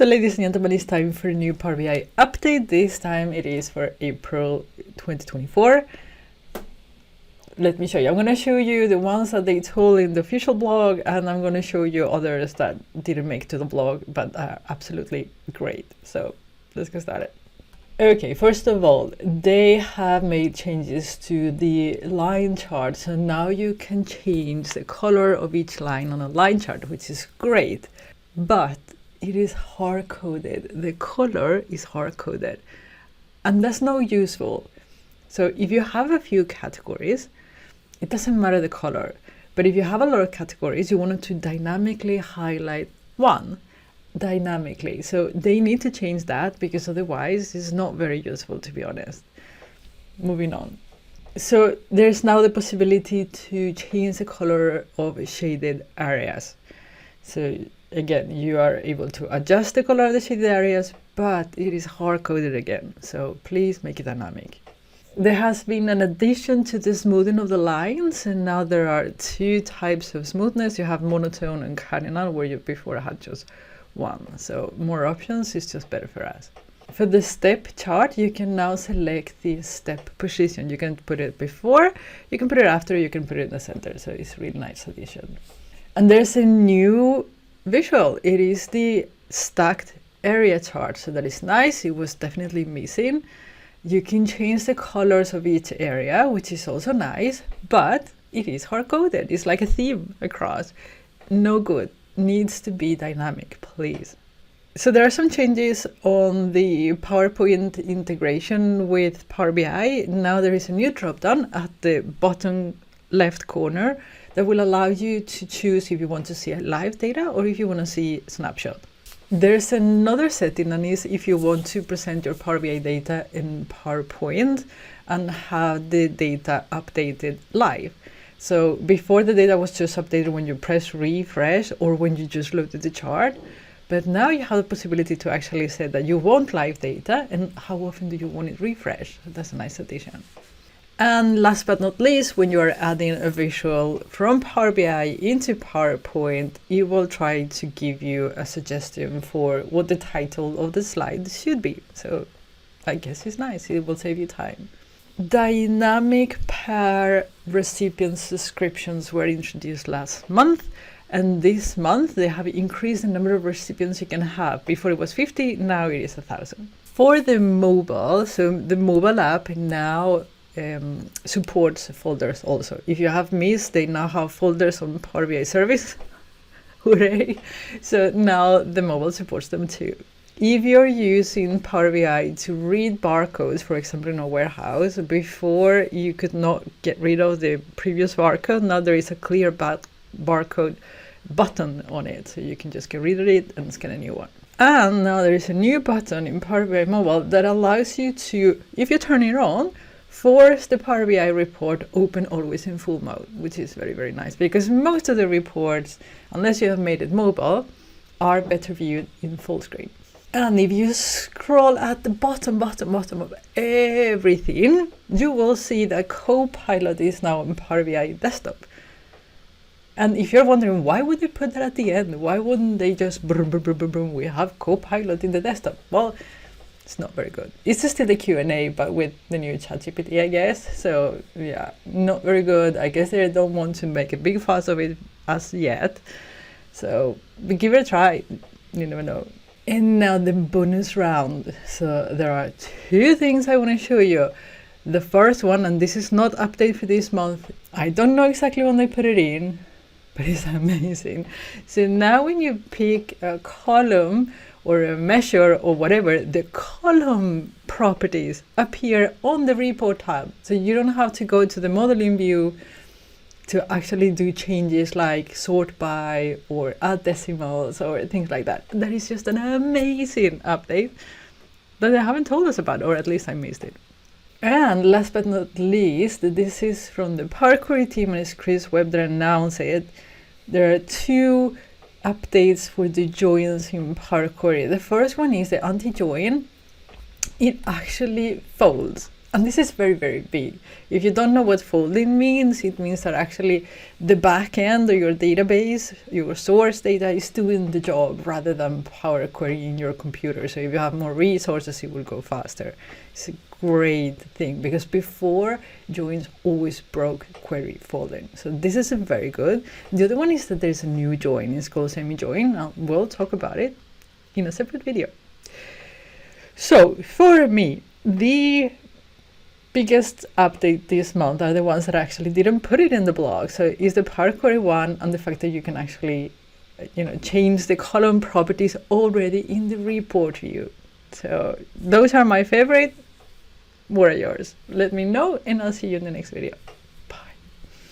So ladies and gentlemen, it's time for a new Power BI update. This time it is for April 2024. Let me show you. I'm going to show you the ones that they told in the official blog, and I'm going to show you others that didn't make to the blog but are absolutely great. So let's get started. Okay, first of all, they have made changes to the line chart. So now you can change the color of each line on a line chart, which is great. But it is hard-coded. The color is hard-coded, and that's not useful. So if you have a few categories, it doesn't matter the color. But if you have a lot of categories, you want to dynamically highlight one dynamically. So they need to change that, because otherwise it's not very useful, to be honest. Moving on. So there's now the possibility to change the color of shaded areas. So again, you are able to adjust the color of the shaded areas, but it is hard-coded again. So please make it dynamic. There has been an addition to the smoothing of the lines, and now there are two types of smoothness. You have monotone and cardinal, where you before had just one. So more options is just better for us. For the step chart, you can now select the step position. You can put it before, you can put it after, you can put it in the center. So it's a really nice addition. And there's a new visual. It is the stacked area chart. So that is nice. It was definitely missing. You can change the colors of each area, which is also nice, but it is hard-coded. It's like a theme across. No good. Needs to be dynamic, please. So there are some changes on the PowerPoint integration with Power BI. Now there is a new drop-down at the bottom left corner that will allow you to choose if you want to see live data or if you want to see snapshot. There's another setting, and is if you want to present your Power BI data in PowerPoint and have the data updated live. So before, the data was just updated when you press refresh or when you just loaded the chart. But now you have the possibility to actually say that you want live data and how often do you want it refreshed. That's a nice addition. And last but not least, when you are adding a visual from Power BI into PowerPoint, it will try to give you a suggestion for what the title of the slide should be. So I guess it's nice. It will save you time. Dynamic per recipient subscriptions were introduced last month. And this month, they have increased the number of recipients you can have. Before it was 50, now it is 1,000. For the mobile, so the mobile app now supports folders also. If you have missed, they now have folders on Power BI service. Hooray! So now the mobile supports them too. If you're using Power BI to read barcodes, for example, in a warehouse, before you could not get rid of the previous barcode, now there is a clear barcode button on it. So you can just get rid of it and scan a new one. And now there is a new button in Power BI Mobile that allows you to, if you turn it on, force the Power BI report open always in full mode, which is very, very nice, because most of the reports, unless you have made it mobile, are better viewed in full screen. And if you scroll at the bottom of everything, you will see that Copilot is now in Power BI desktop. And if you're wondering, why would they put that at the end? Why wouldn't they just brum, we have Copilot in the desktop? Well, it's not very good. It's still the Q&A, but with the new ChatGPT, I guess. So yeah, not very good. I guess they don't want to make a big fuss of it as yet. So give it a try. You never know. And now the bonus round. So there are two things I want to show you. The first one, and this is not update for this month. I don't know exactly when they put it in, but it's amazing. So now when you pick a column or a measure or whatever, the column properties appear on the report tab. So you don't have to go to the modeling view to actually do changes like sort by or add decimals or things like that. That is just an amazing update that they haven't told us about, or at least I missed it. And last but not least, this is from the Power Query team, and it's Chris Webb that announced it. There are two updates for the joins in Power Query. The first one is the anti-join. It actually folds And this is very, very big. If you don't know what folding means, it means that actually the back end of your database, your source data, is doing the job rather than Power Query in your computer. So if you have more resources, it will go faster. It's a great thing, because before, joins always broke query folding. So this is a very good. The other one is that there's a new join. It's called semi-join. We'll talk about it in a separate video. So for me, the biggest update this month are the ones that actually didn't put it in the blog. So is the Power Query one, and the fact that you can actually, change the column properties already in the report view. So those are my favorite. What are yours? Let me know, and I'll see you in the next video.